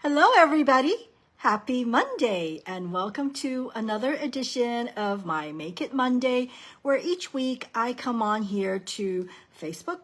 Hello, everybody. Happy Monday, and welcome to another edition of my Make It Monday, where each week I come on here to Facebook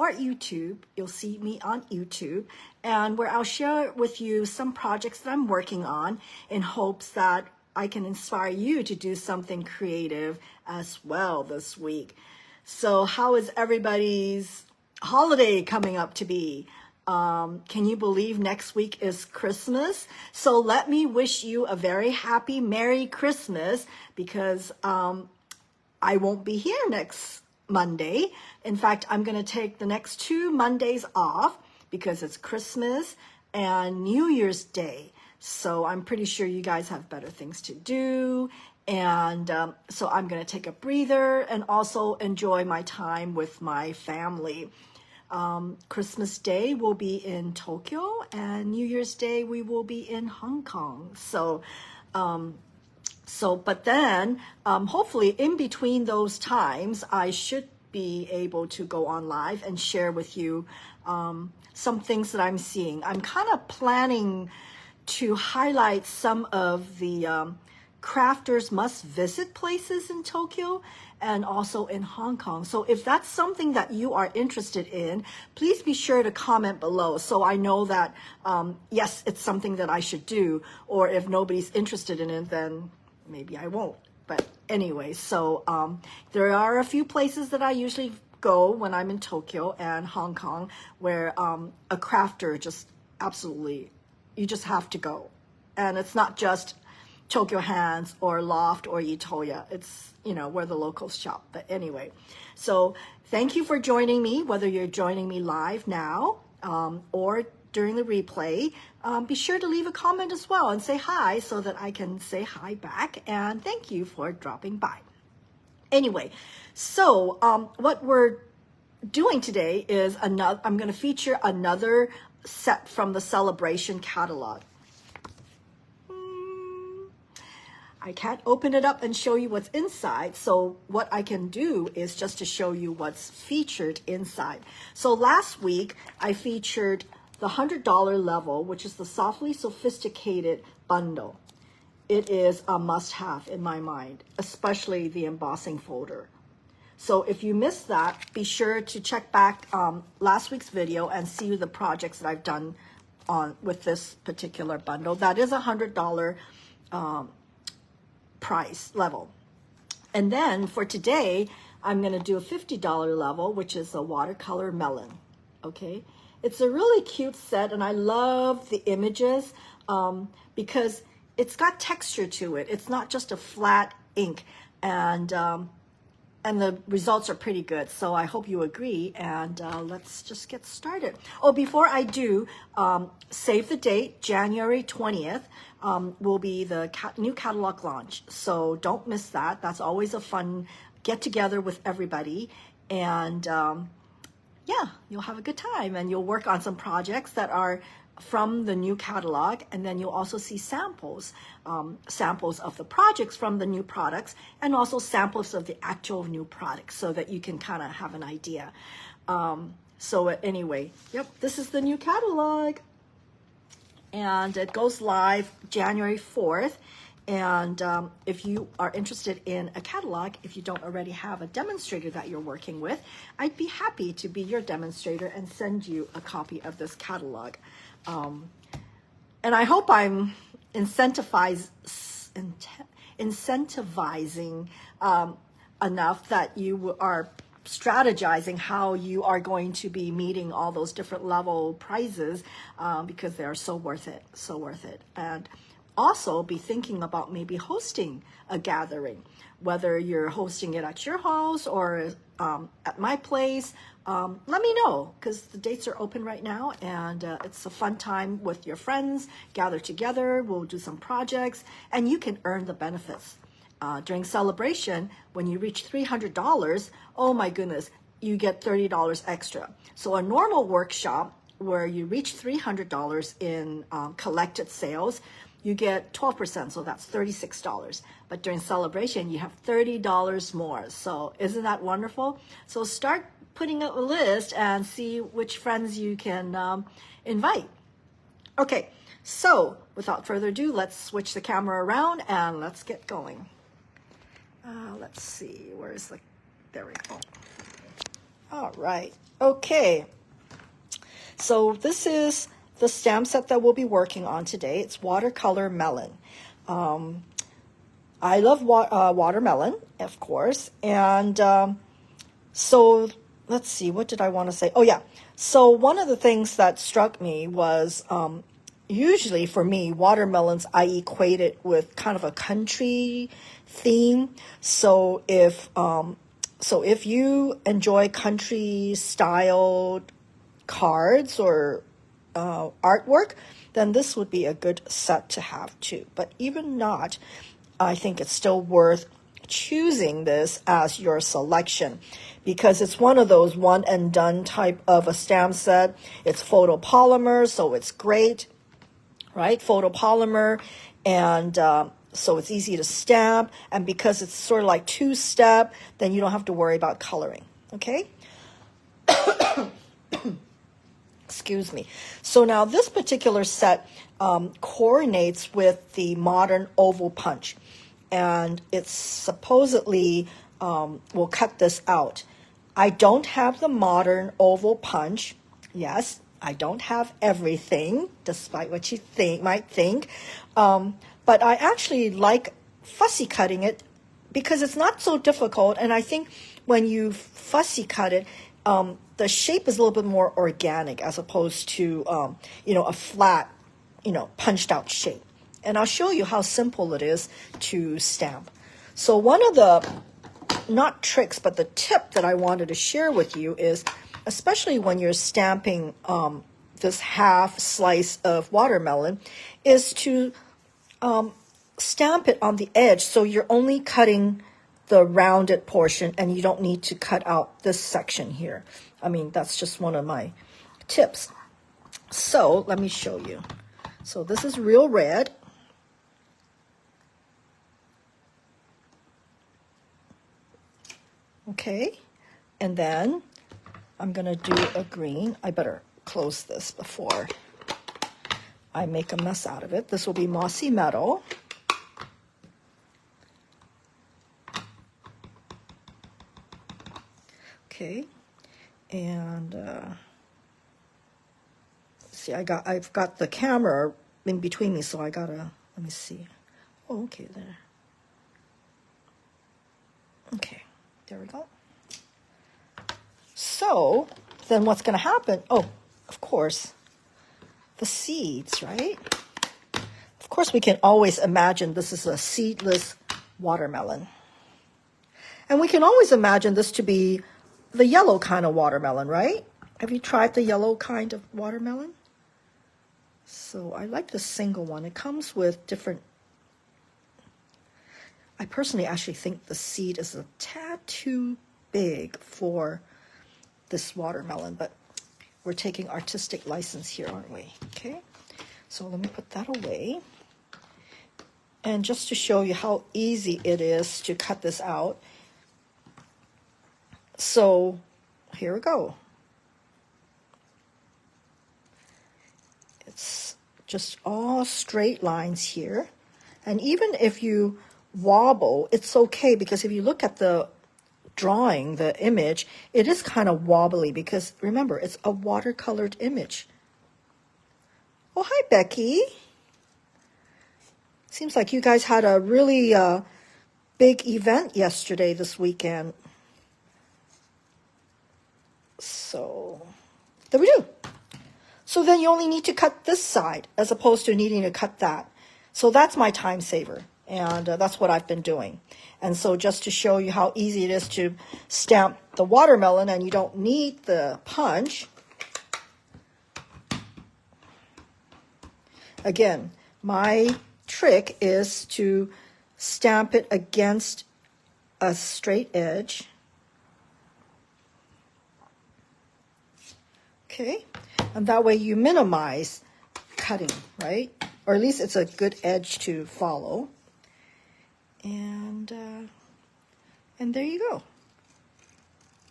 or YouTube. You'll see me on YouTube, and where I'll share with you some projects that I'm working on in hopes that I can inspire you to do something creative as well this week. So how is everybody's holiday coming up to be? Can you believe next week is Christmas? So let me wish you a very happy, Merry Christmas, because I won't be here next Monday. In fact, I'm going to take the next 2 Mondays off because it's Christmas and New Year's Day. So I'm pretty sure you guys have better things to do. And so I'm going to take a breather and also enjoy my time with my family. Christmas Day will be in Tokyo, and New Year's Day we will be in Hong Kong. But then hopefully in between those times, I should be able to go on live and share with you some things that I'm seeing. I'm kind of planning to highlight some of the crafters must visit places in Tokyo and also in Hong Kong. So if that's something that you are interested in, please be sure to comment below so I know that, yes, it's something that I should do, or if nobody's interested in it, then maybe I won't. But anyway, so there are a few places that I usually go when I'm in Tokyo and Hong Kong where a crafter just absolutely, you just have to go. And it's not just Tokyo Hands or Loft or Itoya. It's, where the locals shop. But anyway, so thank you for joining me, whether you're joining me live now or during the replay. Be sure to leave a comment as well and say hi so that I can say hi back. And thank you for dropping by. Anyway, so what we're doing today is I'm going to feature another set from the Sale-a-bration catalog. I can't open it up and show you what's inside, so what I can do is just to show you what's featured inside. So last week, I featured the $100 level, which is the Softly Sophisticated bundle. It is a must-have in my mind, especially the embossing folder. So if you missed that, be sure to check back last week's video and see the projects that I've done with this particular bundle. That is a $100 price level. And then for today, I'm going to do a $50 level, which is a Watercolor Melon. Okay, it's a really cute set, and I love the images because it's got texture to it. It's not just a flat ink, and the results are pretty good. So I hope you agree, and let's just get started. Oh, before I do, save the date, January 20th will be the new catalog launch. So don't miss that. That's always a fun get together with everybody. And yeah, you'll have a good time, and you'll work on some projects that are from the new catalog, and then you'll also see samples of the projects from the new products, and also samples of the actual new products so that you can kind of have an idea. So anyway, yep, this is the new catalog, and it goes live January 4th. And if you are interested in a catalog, if you don't already have a demonstrator that you're working with, I'd be happy to be your demonstrator and send you a copy of this catalog. And I hope I'm incentivizing enough that you are strategizing how you are going to be meeting all those different level prizes because they are so worth it, so worth it. And also be thinking about maybe hosting a gathering, whether you're hosting it at your house or at my place. Let me know, because the dates are open right now, and it's a fun time with your friends. Gather together, we'll do some projects, and you can earn the benefits. During Sale-a-bration, when you reach $300, oh my goodness, you get $30 extra. So a normal workshop where you reach $300 in collected sales, you get 12%, so that's $36. But during Sale-a-bration, you have $30 more. So isn't that wonderful? So start putting up a list and see which friends you can invite. Okay, so without further ado, let's switch the camera around and let's get going. Let's see, where's the, there we go. All right, okay. So this is the stamp set that we'll be working on today. It's Watercolor Melon. I love watermelon, of course. And so let's see, what did I want to say? Oh, yeah. So one of the things that struck me was usually for me, watermelons, I equate it with kind of a country theme. So if you enjoy country styled cards or artwork, then this would be a good set to have too. But even not, I think it's still worth choosing this as your selection because it's one of those one and done type of a stamp set. It's photopolymer, so it's great, right? Photopolymer, and so it's easy to stamp, and because it's sort of like two-step, then you don't have to worry about coloring, okay? Excuse me. So now this particular set coordinates with the modern oval punch, and it's supposedly we'll cut this out. I don't have the modern oval punch. Yes, I don't have everything, despite what you might think. But I actually like fussy cutting it because it's not so difficult, and I think when you fussy cut it, the shape is a little bit more organic as opposed to, a flat, punched out shape. And I'll show you how simple it is to stamp. So one of the, not tricks, but the tip that I wanted to share with you is, especially when you're stamping this half slice of watermelon, is to stamp it on the edge so you're only cutting the rounded portion and you don't need to cut out this section here. I mean, that's just one of my tips. So let me show you. So this is real red. Okay, and then I'm going to do a green. I better close this before I make a mess out of it. This will be Mossy Meadow. Okay, and see, I've got the camera in between me, so I gotta, let me see. Oh, okay, there. Okay, there we go. So then what's gonna happen? Oh, of course, the seeds, right? Of course, we can always imagine this is a seedless watermelon. And we can always imagine this to be the yellow kind of watermelon, right? Have you tried the yellow kind of watermelon? So I like the single one. It comes with different, I personally actually think the seed is a tad too big for this watermelon, but we're taking artistic license here, aren't we? Okay, so let me put that away. And just to show you how easy it is to cut this out, so here we go. It's just all straight lines here. And even if you wobble, it's okay, because if you look at the drawing, the image, it is kind of wobbly because remember, it's a watercolored image. Oh, hi, Becky. Seems like you guys had a really big event yesterday, this weekend. So there we go. So then you only need to cut this side as opposed to needing to cut that. So that's my time saver, and that's what I've been doing. And so just to show you how easy it is to stamp the watermelon and you don't need the punch. Again, my trick is to stamp it against a straight edge. Okay, and that way you minimize cutting, right? Or at least it's a good edge to follow. And there you go.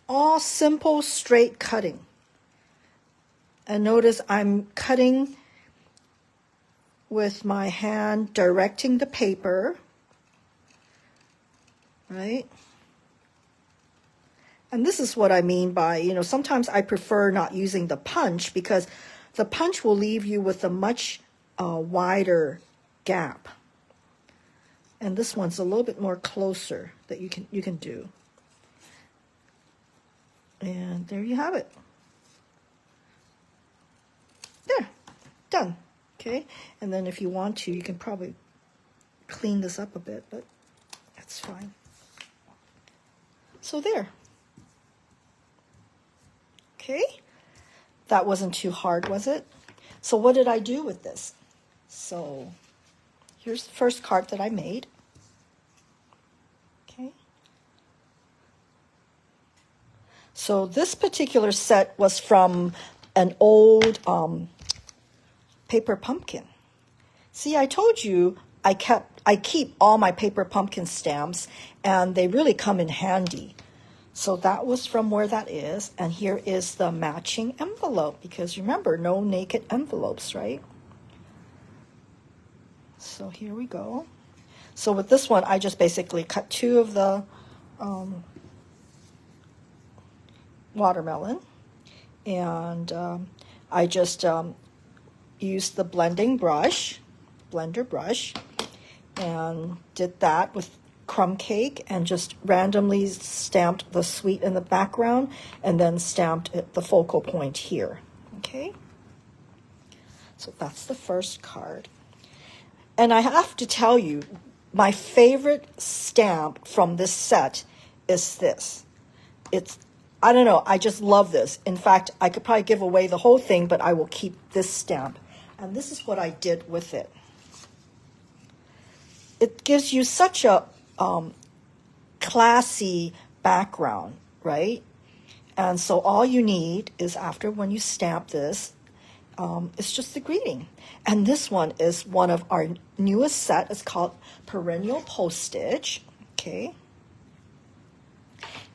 All simple, straight cutting. And notice I'm cutting with my hand directing the paper, right? And this is what I mean by, you know, sometimes I prefer not using the punch because the punch will leave you with a much wider gap. And this one's a little bit more closer that you can do. And there you have it. There, done. Okay, and then if you want to, you can probably clean this up a bit, but that's fine. So there. Okay, that wasn't too hard, was it? So what did I do with this? So here's the first card that I made. Okay. So this particular set was from an old paper pumpkin. See, I told you I keep all my paper pumpkin stamps, and they really come in handy. So that was from where that is, and here is the matching envelope, because remember, no naked envelopes, right? So here we go. So with this one, I just basically cut 2 of the watermelon, and I just used the blender brush, and did that with crumb cake and just randomly stamped the sweet in the background and then stamped the focal point here. Okay, so that's the first card. And I have to tell you, my favorite stamp from this set is this. I don't know, I just love this. In fact, I could probably give away the whole thing, but I will keep this stamp. And this is what I did with it. It gives you such a classy background, right? And so all you need is, after when you stamp this, it's just the greeting. And this one is one of our newest set. It's called Perennial Postage. Okay.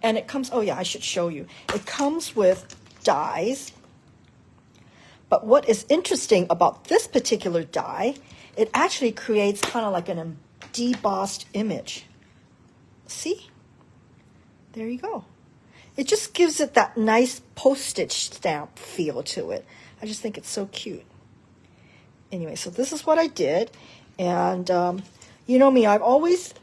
And it comes, oh yeah, I should show you. It comes with dies. But what is interesting about this particular die, it actually creates kind of like an debossed image. See? There you go. It just gives it that nice postage stamp feel to it. I just think it's so cute. Anyway, so this is what I did. And you know me, I've always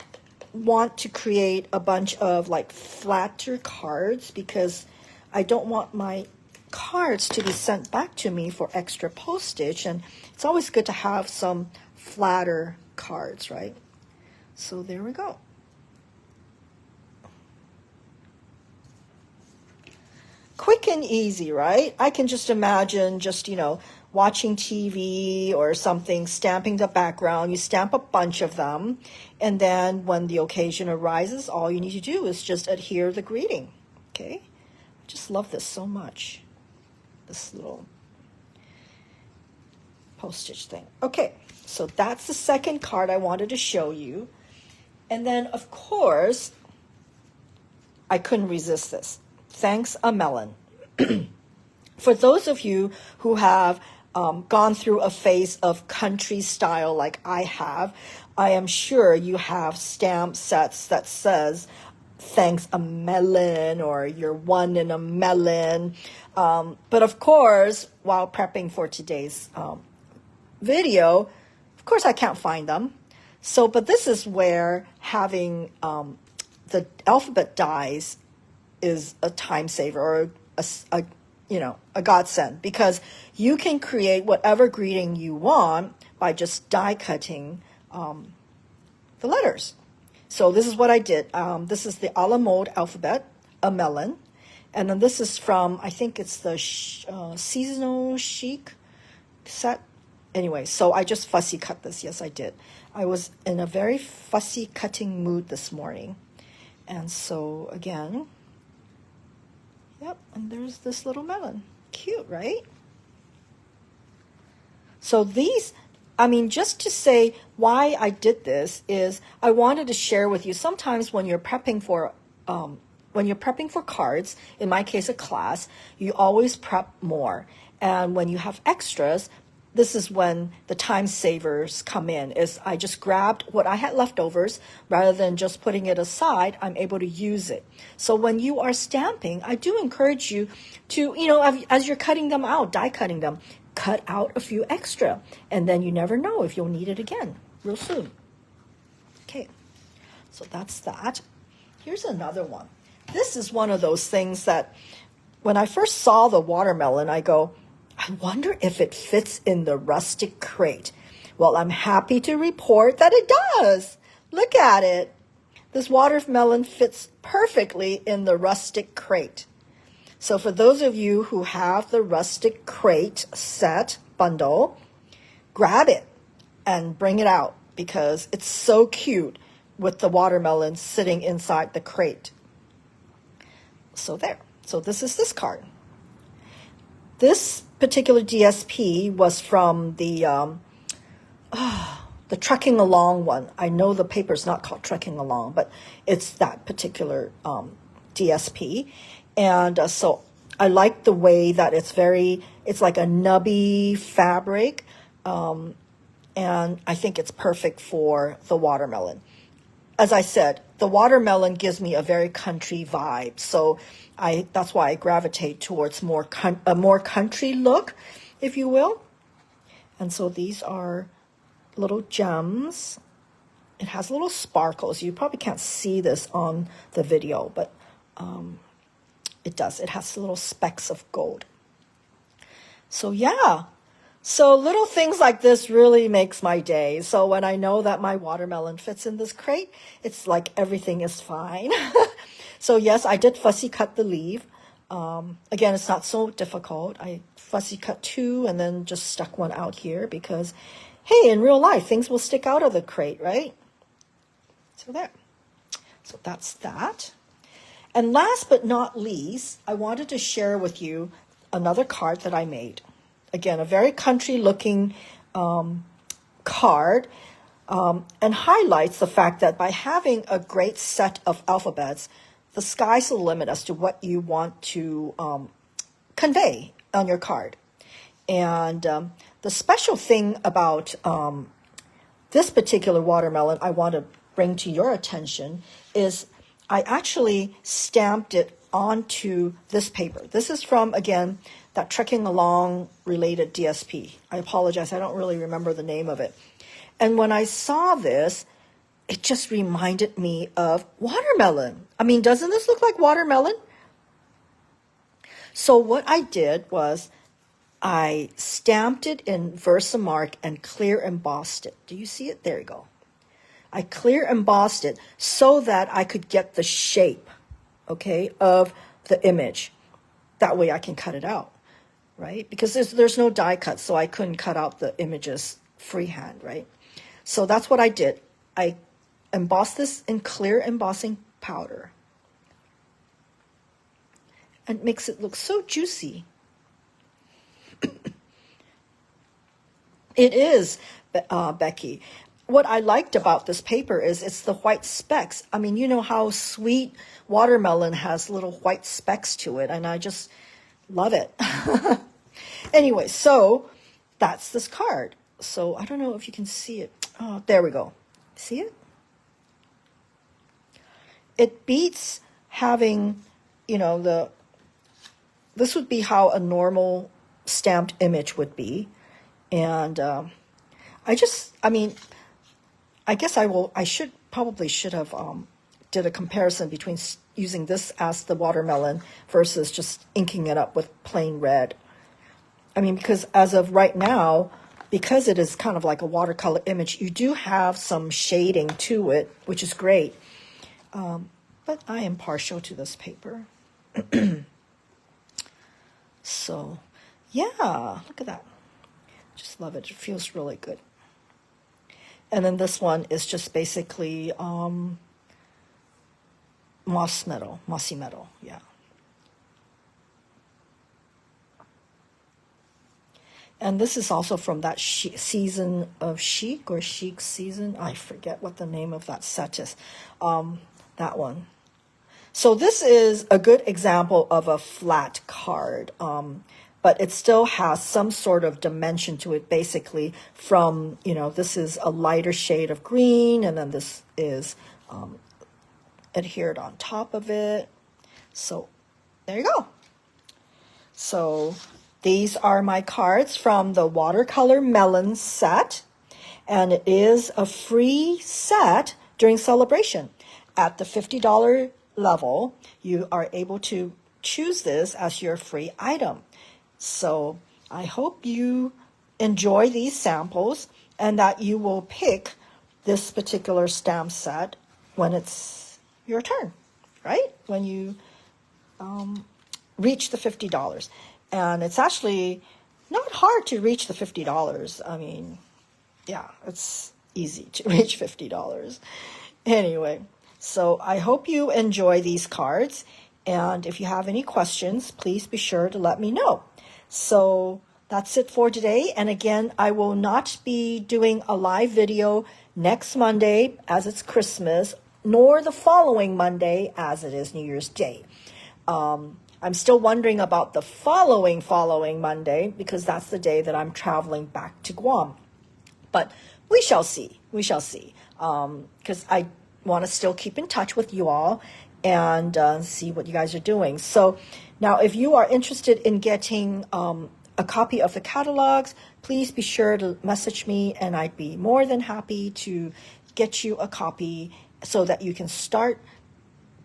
want to create a bunch of like flatter cards because I don't want my cards to be sent back to me for extra postage, and it's always good to have some flatter cards, right? So there we go. Quick and easy, right? I can just imagine just, you know, watching TV or something, stamping the background. You stamp a bunch of them, and then when the occasion arises, all you need to do is just adhere the greeting. Okay? I just love this so much. This little postage thing. Okay, so that's the second card I wanted to show you. And then, of course, I couldn't resist this. Thanks a Melon. For those of you who have gone through a phase of country style like I have, I am sure you have stamp sets that says, thanks a melon, or you're one in a melon. But of course, while prepping for today's video, of course I can't find them. So, but this is where having the alphabet dies is a time saver, or a godsend, because you can create whatever greeting you want by just die cutting the letters. So this is what I did. This is the a la mode alphabet, a melon, and then this is from, I think it's the seasonal chic set. Anyway, so I just fussy cut this. Yes, I did. I was in a very fussy cutting mood this morning, and so again. Yep, and there's this little melon. Cute, right? So these, I mean, just to say why I did this is I wanted to share with you. Sometimes when you're prepping for cards, in my case a class, you always prep more. And when you have extras, this is when the time savers come in, is I just grabbed what I had leftovers. Rather than just putting it aside, I'm able to use it. So when you are stamping, I do encourage you to, as you're cutting them out, die cutting them, cut out a few extra, and then you never know if you'll need it again real soon. Okay, so that's that. Here's another one. This is one of those things that when I first saw the watermelon, I go, I wonder if it fits in the rustic crate. Well, I'm happy to report that it does. Look at it. This watermelon fits perfectly in the rustic crate. So for those of you who have the rustic crate set bundle, grab it and bring it out because it's so cute with the watermelon sitting inside the crate. So there. So this is this card. This particular DSP was from the Trekking Along one. I know the paper's not called Trekking Along, but it's that particular DSP. And so I like the way that it's like a nubby fabric. And I think it's perfect for the watermelon. As I said, the watermelon gives me a very country vibe. So that's why I gravitate towards a more country look, if you will. And so these are little gems. It has little sparkles. You probably can't see this on the video, but it does. It has little specks of gold. So yeah. So little things like this really makes my day. So when I know that my watermelon fits in this crate, it's like everything is fine. So yes, I did fussy cut the leaf. Again, it's not so difficult. I fussy cut 2 and then just stuck one out here because, hey, in real life, things will stick out of the crate, right? So there. So that's that. And last but not least, I wanted to share with you another card that I made. Again, a very country-looking card, and highlights the fact that by having a great set of alphabets, the sky's the limit as to what you want to convey on your card. And the special thing about this particular watermelon I want to bring to your attention is I actually stamped it onto this paper. This is from, again, that Trekking Along related DSP. I apologize, I don't really remember the name of it. And when I saw this, it just reminded me of watermelon. I mean, doesn't this look like watermelon? So what I did was I stamped it in Versamark and clear embossed it. Do you see it? There you go. I clear embossed it so that I could get the shape, okay, of the image. That way I can cut it out, right? Because there's no die cut, so I couldn't cut out the images freehand, right? So that's what I did. I embossed this in clear embossing powder. And it makes it look so juicy. It is, Becky. What I liked about this paper is it's the white specks. I mean, you know how sweet watermelon has little white specks to it, and I just love it. Anyway, so that's this card. So I don't know if you can see it. Oh, there we go. See it? It beats having, this would be how a normal stamped image would be. And I guess I should have did a comparison between using this as the watermelon versus just inking it up with plain red. I mean, because as of right now, because it is kind of like a watercolor image, you do have some shading to it, which is great. But I am partial to this paper. So, yeah, look at that. Just love it. It feels really good. And then this one is just basically mossy metal, yeah. And this is also from that season of Chic or Chic season. I forget what the name of that set is. That one. So this is a good example of a flat card. But but it still has some sort of dimension to it, basically from, this is a lighter shade of green, and then this is adhered on top of it. So there you go. So these are my cards from the Watercolor Melon set, and it is a free set during Sale-a-bration. At the $50 level, you are able to choose this as your free item. So I hope you enjoy these samples and that you will pick this particular stamp set when it's your turn, right? When you reach the $50. And it's actually not hard to reach the $50. I mean, yeah, it's easy to reach $50. Anyway, so I hope you enjoy these cards. And if you have any questions, please be sure to let me know. So that's it for today. And again, I will not be doing a live video next Monday as it's Christmas, nor the following Monday as it is New Year's Day. I'm still wondering about the following Monday, because that's the day that I'm traveling back to Guam. But we shall see. We shall see. Because I want to still keep in touch with you all and see what you guys are doing. So now, if you are interested in getting a copy of the catalogs, please be sure to message me, and I'd be more than happy to get you a copy so that you can start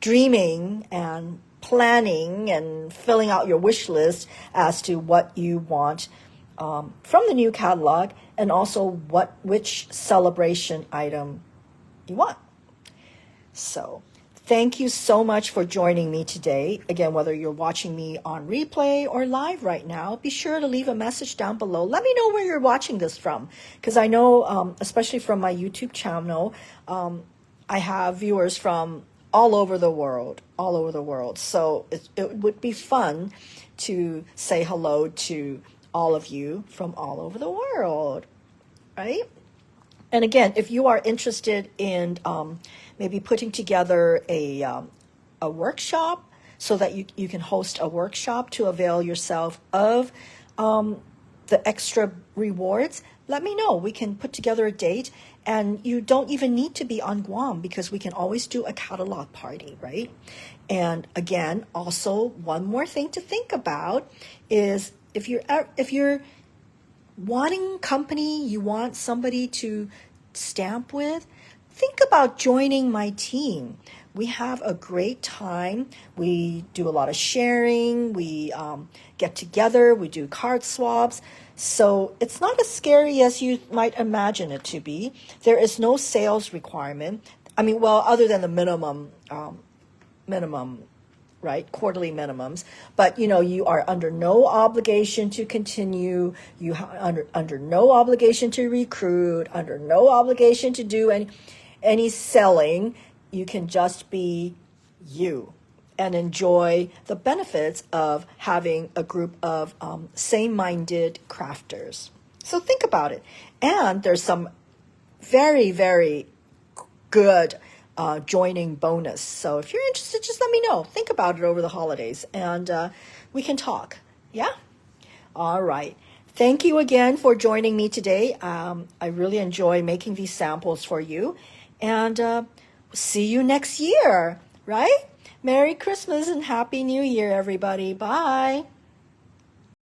dreaming and planning and filling out your wish list as to what you want from the new catalog, and also which Sale-a-bration item you want. So thank you so much for joining me today. Again, whether you're watching me on replay or live right now, be sure to leave a message down below. Let me know where you're watching this from, because I know, especially from my YouTube channel, I have viewers from all over the world. So it would be fun to say hello to all of you from all over the world, right? And again, if you are interested in maybe putting together a workshop so that you can host a workshop to avail yourself of the extra rewards, let me know. We can put together a date, and you don't even need to be on Guam, because we can always do a catalog party, right? And again, also one more thing to think about is if you're wanting company, you want somebody to stamp with, think about joining my team. We have a great time. We do a lot of sharing. We get together. We do card swaps. So it's not as scary as you might imagine it to be. There is no sales requirement. I mean, well, other than the minimum, right? Quarterly minimums. But, you are under no obligation to continue. You are under no obligation to recruit, under no obligation to do any selling. You can just be you and enjoy the benefits of having a group of same-minded crafters. So think about it. And there's some very, very good joining bonus. So if you're interested, just let me know. Think about it over the holidays, and we can talk. Yeah? All right. Thank you again for joining me today. I really enjoy making these samples for you. And see you next year, right? Merry Christmas and Happy New Year, everybody. Bye.